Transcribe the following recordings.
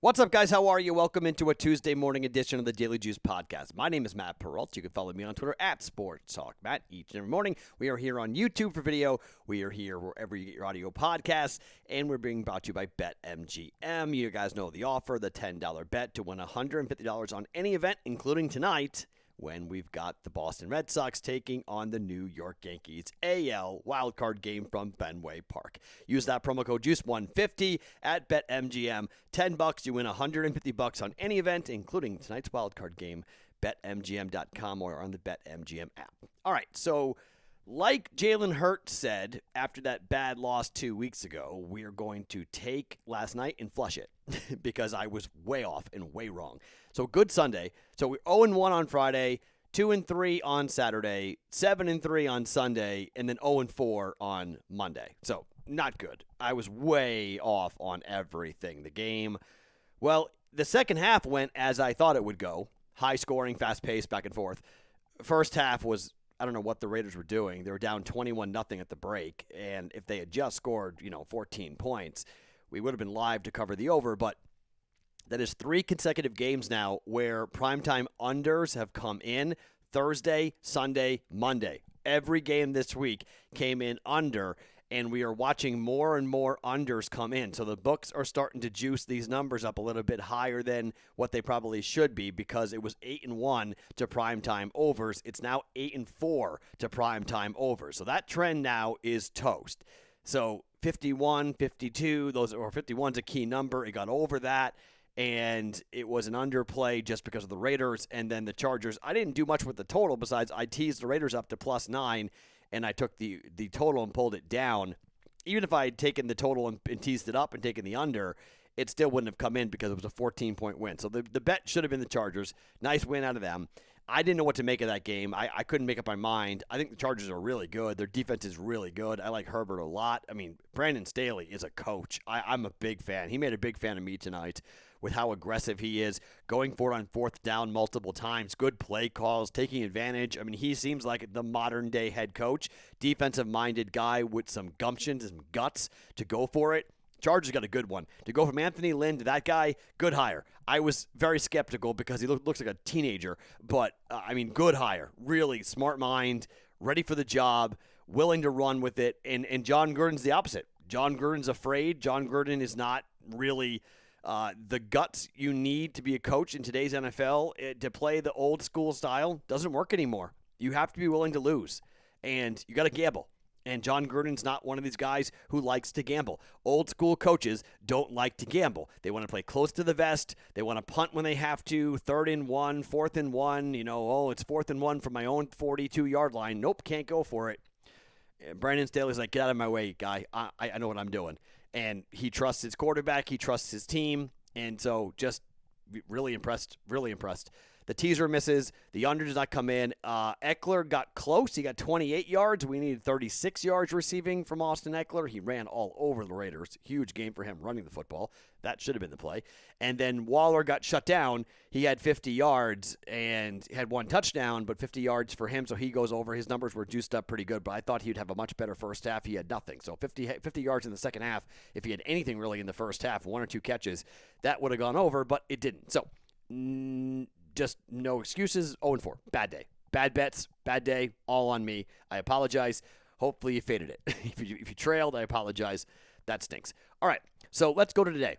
What's up, guys? How are you? Welcome into a Tuesday morning edition of the Daily Juice Podcast. My name is Matt Perrault. You can follow me on Twitter at Sports Talk Matt. Each and every morning, we are here on YouTube for video. We are here wherever you get your audio podcasts, and we're being brought to you by BetMGM. You guys know the offer, the $10 bet to win $150 on any event, including tonight, when we've got the Boston Red Sox taking on the New York Yankees AL wildcard game from Fenway Park. Use that promo code JUICE150 at BetMGM. $10, you win $150 on any event, including tonight's wildcard game, BetMGM.com or on the BetMGM app. All right, so like Jalen Hurts said after that bad loss 2 weeks ago, we are going to take last night and flush it because I was way off and way wrong. So good Sunday. So we're 0-1 on Friday, 2-3 on Saturday, 7-3 on Sunday, and then 0-4 on Monday. So not good. I was way off on everything. The game, well, the second half went as I thought it would go. High scoring, fast paced, back and forth. First half was, I don't know what the Raiders were doing. They were down 21-0 at the break, and if they had just scored, 14 points, we would have been live to cover the over, but that is 3 consecutive games now where primetime unders have come in Thursday, Sunday, Monday. Every game this week came in under, and we are watching more and more unders come in. So the books are starting to juice these numbers up a little bit higher than what they probably should be because it was 8-1 to primetime overs. It's now 8-4 to primetime overs. So that trend now is toast. So 51, 52, 51's a key number. It got over that. And it was an underplay just because of the Raiders and then the Chargers. I didn't do much with the total besides I teased the Raiders up to +9, and I took the total and pulled it down. Even if I had taken the total and teased it up and taken the under, it still wouldn't have come in because it was a 14-point win. So the bet should have been the Chargers. Nice win out of them. I didn't know what to make of that game. I couldn't make up my mind. I think the Chargers are really good. Their defense is really good. I like Herbert a lot. I mean, Brandon Staley is a coach. I'm a big fan. He made a big fan of me tonight with how aggressive he is, going for it on fourth down multiple times, good play calls, taking advantage. I mean, he seems like the modern-day head coach, defensive-minded guy with some gumption, some guts to go for it. Chargers got a good one. To go from Anthony Lynn to that guy, good hire. I was very skeptical because he looks like a teenager, but, good hire. Really smart mind, ready for the job, willing to run with it, and John Gruden's the opposite. John Gruden's afraid. John Gruden is not really the guts you need to be a coach in today's NFL. To play the old school style doesn't work anymore. You have to be willing to lose, and you got to gamble. And John Gruden's not one of these guys who likes to gamble. Old school coaches don't like to gamble. They want to play close to the vest. They want to punt when they have to. 3rd and 1, 4th and 1. It's 4th and 1 from my own 42-yard line. Nope, can't go for it. Brandon Staley's like, get out of my way, guy. I know what I'm doing. And he trusts his quarterback. He trusts his team. And so just really impressed, really impressed. The teaser misses. The under does not come in. Eckler got close. He got 28 yards. We needed 36 yards receiving from Austin Eckler. He ran all over the Raiders. Huge game for him running the football. That should have been the play. And then Waller got shut down. He had 50 yards and had 1 touchdown, but 50 yards for him, so he goes over. His numbers were juiced up pretty good, but I thought he'd have a much better first half. He had nothing. So 50 yards in the second half. If he had anything really in the first half, 1 or 2 catches, that would have gone over, but it didn't. So just no excuses. 0-4. Bad day. Bad bets. Bad day. All on me. I apologize. Hopefully you faded it. If you trailed, I apologize. That stinks. All right. So let's go to today.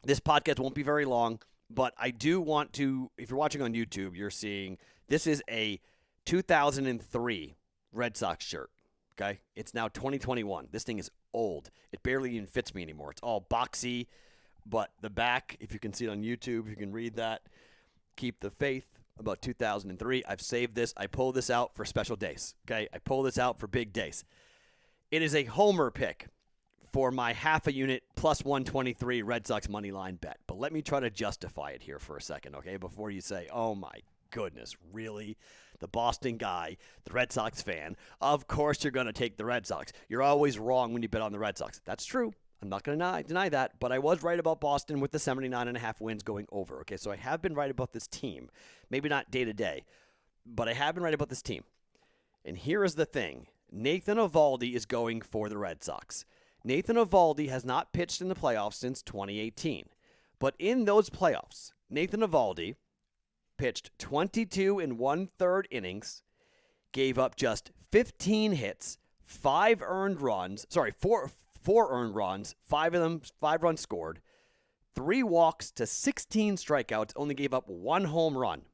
This podcast won't be very long, but I do want to, if you're watching on YouTube, you're seeing this is a 2003 Red Sox shirt. Okay? It's now 2021. This thing is old. It barely even fits me anymore. It's all boxy, but the back, if you can see it on YouTube, you can read that. Keep the faith, about 2003. I've saved this. I pull this out for special days. Okay, I pull this out for big days. It is a homer pick for my half a unit plus 123 Red Sox money line bet. But let me try to justify it here for a second, okay, before you say, oh my goodness, really? The Boston guy, the Red Sox fan, of course you're going to take the Red Sox. You're always wrong when you bet on the Red Sox. That's true. I'm not going to deny that, but I was right about Boston with the 79.5 wins going over. Okay, so I have been right about this team. Maybe not day to day, but I have been right about this team. And here is the thing. Nathan Eovaldi is going for the Red Sox. Nathan Eovaldi has not pitched in the playoffs since 2018. But in those playoffs, Nathan Eovaldi pitched 22 and 1/3 innings, gave up just 15 hits, four earned runs, 5 runs scored, 3 walks to 16 strikeouts, only gave up 1 home run.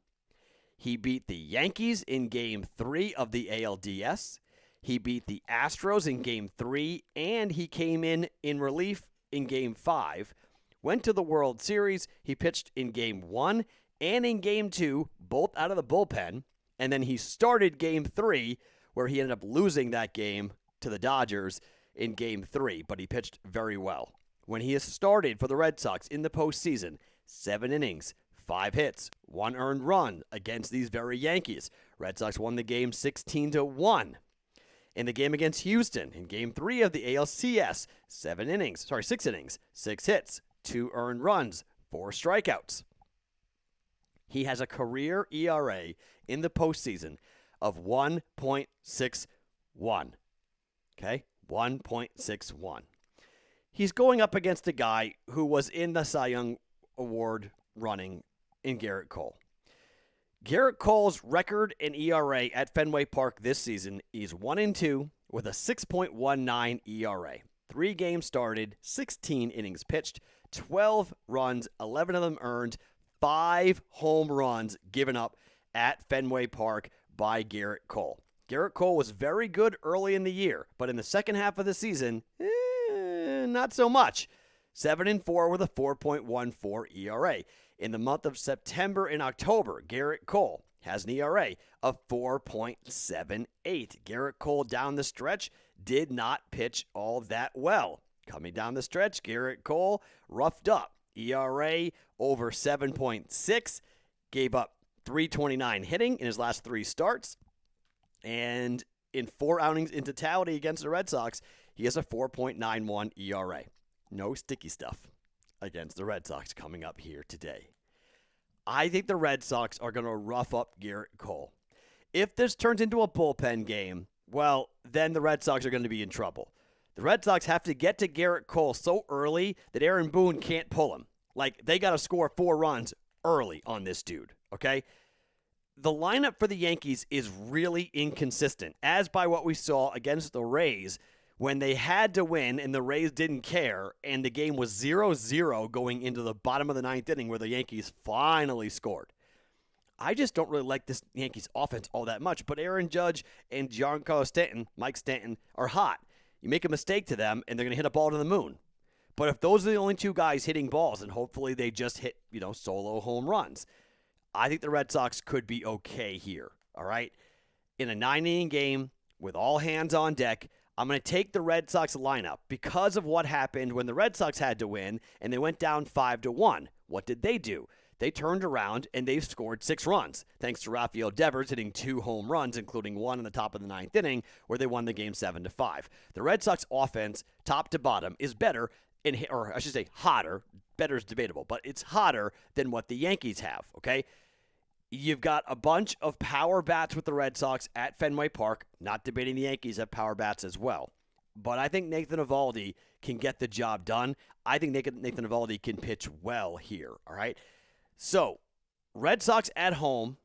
He beat the Yankees in Game 3 of the ALDS. He beat the Astros in Game 3, and he came in relief in Game 5. Went to the World Series. He pitched in Game 1 and in Game 2, both out of the bullpen. And then he started Game 3, where he ended up losing that game to the Dodgers in Game 3. But he pitched very well. When he has started for the Red Sox in the postseason, 7 innings, 5 hits, 1 earned run against these very Yankees. Red Sox won the game 16-1. In the game against Houston, in Game 3 of the ALCS, 6 innings, 6 hits, 2 earned runs, 4 strikeouts. He has a career ERA in the postseason of 1.61. Okay? 1.61. He's going up against a guy who was in the Cy Young Award running in Garrett Cole. Garrett Cole's record and ERA at Fenway Park this season is 1-2 with a 6.19 ERA. 3 games started, 16 innings pitched, 12 runs, 11 of them earned, 5 home runs given up at Fenway Park by Garrett Cole. Garrett Cole was very good early in the year, but in the second half of the season, not so much. 7-4 with a 4.14 ERA. In the month of September and October, Garrett Cole has an ERA of 4.78. Garrett Cole down the stretch did not pitch all that well. Coming down the stretch, Garrett Cole roughed up. ERA over 7.6, gave up 329 hitting in his last 3 starts. And in 4 outings in totality against the Red Sox, he has a 4.91 ERA. No sticky stuff against the Red Sox coming up here today. I think the Red Sox are going to rough up Garrett Cole. If this turns into a bullpen game, well, then the Red Sox are going to be in trouble. The Red Sox have to get to Garrett Cole so early that Aaron Boone can't pull him. Like, they got to score 4 runs early on this dude, okay? The lineup for the Yankees is really inconsistent, as by what we saw against the Rays when they had to win and the Rays didn't care, and the game was 0-0 going into the bottom of the 9th inning where the Yankees finally scored. I just don't really like this Yankees offense all that much, but Aaron Judge and Giancarlo Stanton, Mike Stanton, are hot. You make a mistake to them, and they're going to hit a ball to the moon. But if those are the only 2 guys hitting balls, and hopefully they just hit, solo home runs, I think the Red Sox could be okay here, all right? In a 9-inning game with all hands on deck, I'm going to take the Red Sox lineup because of what happened when the Red Sox had to win and they went down 5-1. What did they do? They turned around and they scored 6 runs, thanks to Rafael Devers hitting 2 home runs, including 1 in the top of the 9th inning, where they won the game 7-5. The Red Sox offense, top to bottom, is better, or I should say hotter. Better is debatable, but it's hotter than what the Yankees have, okay? You've got a bunch of power bats with the Red Sox at Fenway Park. Not debating the Yankees have power bats as well. But I think Nathan Eovaldi can get the job done. I think Nathan Eovaldi can pitch well here, all right? So, Red Sox at home.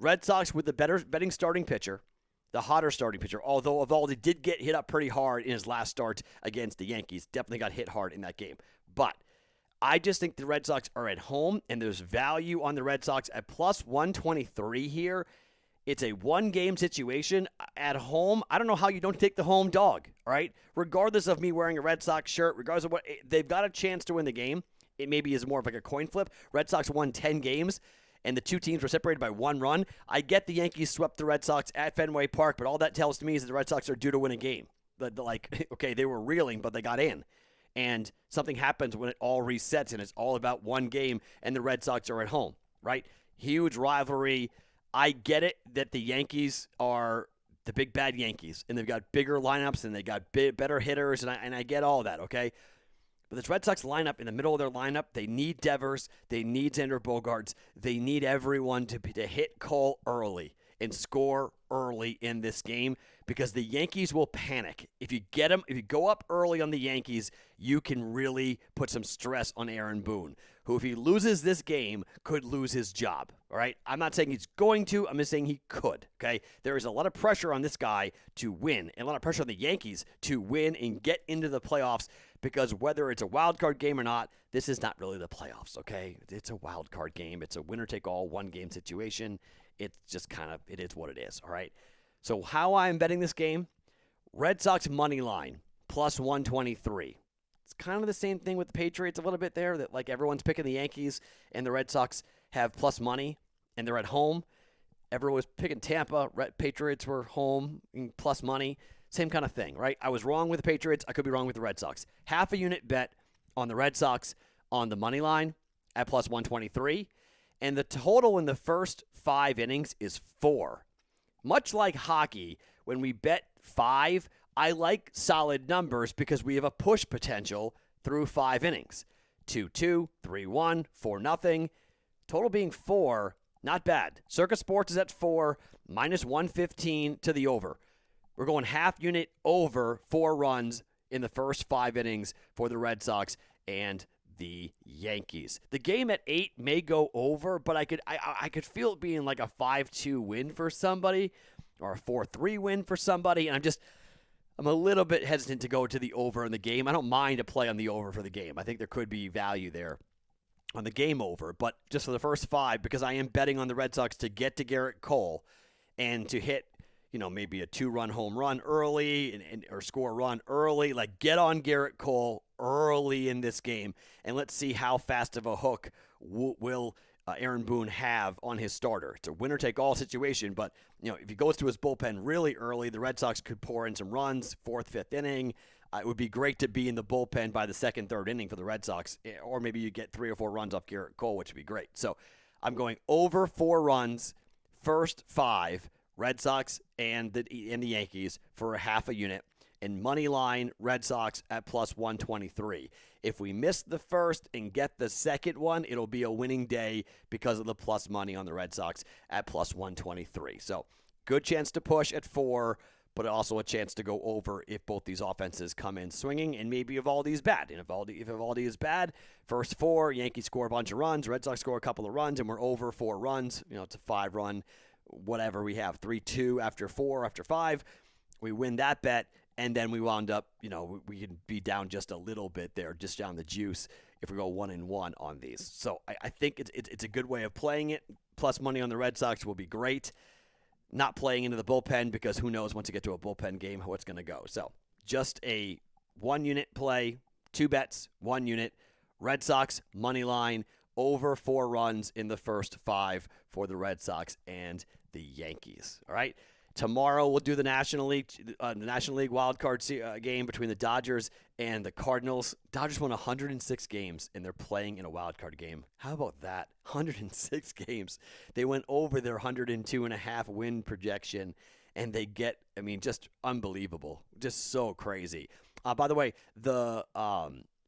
Red Sox with the betting starting pitcher, the hotter starting pitcher, although Eovaldi did get hit up pretty hard in his last start against the Yankees. Definitely got hit hard in that game. But I just think the Red Sox are at home, and there's value on the Red Sox at plus 123 here. It's a one-game situation at home. I don't know how you don't take the home dog, all right? Regardless of me wearing a Red Sox shirt, regardless of what, they've got a chance to win the game. It maybe is more of like a coin flip. Red Sox won 10 games, and the 2 teams were separated by 1 run. I get the Yankees swept the Red Sox at Fenway Park, but all that tells to me is that the Red Sox are due to win a game. Okay, they were reeling, but they got in. And something happens when it all resets, and it's all about one game, and the Red Sox are at home, right? Huge rivalry. I get it that the Yankees are the big bad Yankees, and they've got bigger lineups, and they got better hitters, and I get all that, okay? But this Red Sox lineup, in the middle of their lineup, they need Devers, they need Xander Bogaerts, they need everyone to hit Cole early and score early in this game because the Yankees will panic. If you get them, if you go up early on the Yankees, you can really put some stress on Aaron Boone, who, if he loses this game, could lose his job. All right? I'm not saying he's going to. I'm just saying he could. Okay? There is a lot of pressure on this guy to win, and a lot of pressure on the Yankees to win and get into the playoffs, because whether it's a wild card game or not, this is not really the playoffs. Okay? It's a wild card game. It's a winner-take-all, one-game situation. It's just kind of, it is what it is. All right? So how I'm betting this game, Red Sox money line, plus 123. It's kind of the same thing with the Patriots a little bit there, that like everyone's picking the Yankees and the Red Sox have plus money and they're at home. Everyone was picking Tampa. Patriots were home and plus money. Same kind of thing, right? I was wrong with the Patriots. I could be wrong with the Red Sox. Half a unit bet on the Red Sox on the money line at plus 123. And the total in the first 5 innings is 4. Much like hockey, when we bet 5, I like solid numbers because we have a push potential through 5 innings. 2-2, 3-1, 4-0. Total being 4, not bad. Circa Sports is at 4, minus 115 to the over. We're going half unit over 4 runs in the first 5 innings for the Red Sox and the Yankees. The game at 8 may go over, but I could feel it being like a 5-2 win for somebody or a 4-3 win for somebody, and I'm a little bit hesitant to go to the over in the game. I don't mind a play on the over for the game. I think there could be value there on the game over, but just for the first 5, because I am betting on the Red Sox to get to Garrett Cole and to hit, maybe a 2-run home run early or score a run early. Like, get on Garrett Cole early in this game, and let's see how fast of a hook will Aaron Boone have on his starter. It's a winner-take-all situation, but if he goes to his bullpen really early, the Red Sox could pour in some runs, 4th, 5th inning. It would be great to be in the bullpen by the 2nd, 3rd inning for the Red Sox, or maybe you get 3 or 4 runs off Garrett Cole, which would be great. So I'm going over 4 runs, first 5, Red Sox and the Yankees for a half a unit, and money line Red Sox at plus 123. If we miss the first and get the second one, it'll be a winning day because of the plus money on the Red Sox at plus 123. So good chance to push at 4, but also a chance to go over if both these offenses come in swinging, and maybe Evaldi is bad. And if Evaldi is bad, first 4, Yankees score a bunch of runs, Red Sox score a couple of runs, and we're over 4 runs. It's a 5-run, whatever we have, 3-2 after 4, after 5. We win that bet, and then we wound up, we can be down just a little bit there, just down the juice if we go 1-1 on these. So I think it's a good way of playing it. Plus money on the Red Sox will be great. Not playing into the bullpen, because who knows once you get to a bullpen game how it's going to go. So just a 1-unit play, 2 bets, 1 unit. Red Sox money line over 4 runs in the first 5 for the Red Sox and the Yankees. All right. Tomorrow we'll do the National League wild card game between the Dodgers and the Cardinals. Dodgers won 106 games, and they're playing in a wild card game. How about that? 106 games. They went over their 102.5 win projection, and they get, just unbelievable. Just so crazy. By the way,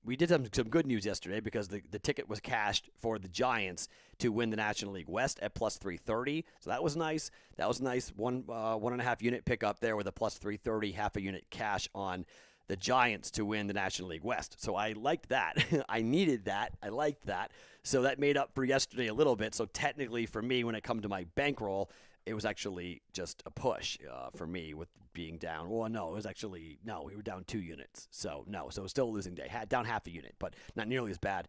we did some good news yesterday because the ticket was cashed for the Giants to win the National League West at plus 330. So that was nice. That was nice. 1.5 unit pickup there with a plus 330, half a unit cash on the Giants to win the National League West. So I liked that. I needed that. I liked that. So that made up for yesterday a little bit. So technically for me, when it comes to my bankroll, it was actually just a push for me with being down. Well, no, we were down 2 units. So it was still a losing day. Down half a unit, but not nearly as bad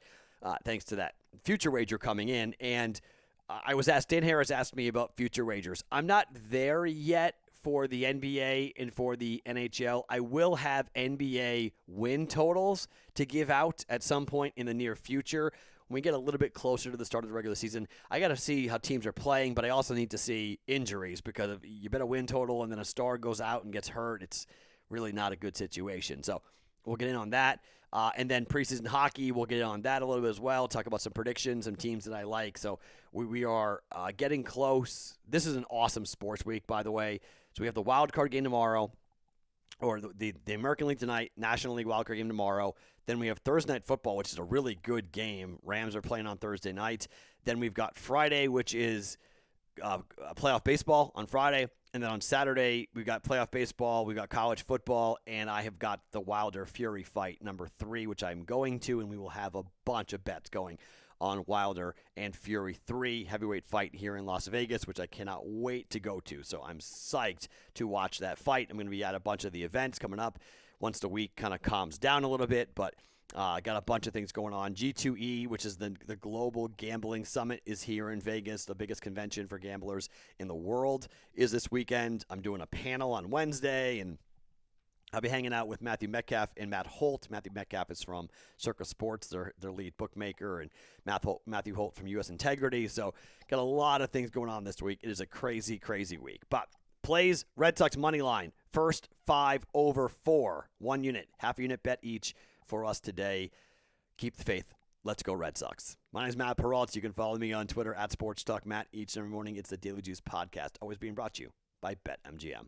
thanks to that future wager coming in. And Dan Harris asked me about future wagers. I'm not there yet for the NBA and for the NHL. I will have NBA win totals to give out at some point in the near future. When we get a little bit closer to the start of the regular season, I got to see how teams are playing, but I also need to see injuries, because if you bet a win total and then a star goes out and gets hurt, it's really not a good situation. So we'll get in on that. And then preseason hockey, we'll get in on that a little bit as well, talk about some predictions, some teams that I like. So we are getting close. This is an awesome sports week, by the way. So we have the wild card game tomorrow, or the American League tonight, National League wild card game tomorrow. Then we have Thursday Night Football, which is a really good game. Rams are playing on Thursday night. Then we've got Friday, which is playoff baseball on Friday. And then on Saturday, we got playoff baseball, we got college football, and I have got the Wilder Fury fight number 3, which I'm going to, and we will have a bunch of bets going on Wilder and Fury 3 heavyweight fight here in Las Vegas, which I cannot wait to go to. So I'm psyched to watch that fight. I'm going to be at a bunch of the events coming up once the week kind of calms down a little bit, but got a bunch of things going on. G2E, which is the Global Gambling Summit, is here in Vegas. The biggest convention for gamblers in the world is this weekend. I'm doing a panel on Wednesday, and I'll be hanging out with Matthew Metcalf and Matt Holt. Matthew Metcalf is from Circa Sports, their lead bookmaker, and Matthew Holt from U.S. Integrity. So got a lot of things going on this week. It is a crazy, crazy week. But plays, Red Sox money line, first 5 over 4, 1 unit, half a unit bet each for us today. Keep the faith. Let's go Red Sox. My name is Matt Perrault. You can follow me on Twitter at SportsTalkMatt each and every morning. It's the Daily Juice podcast, always being brought to you by BetMGM.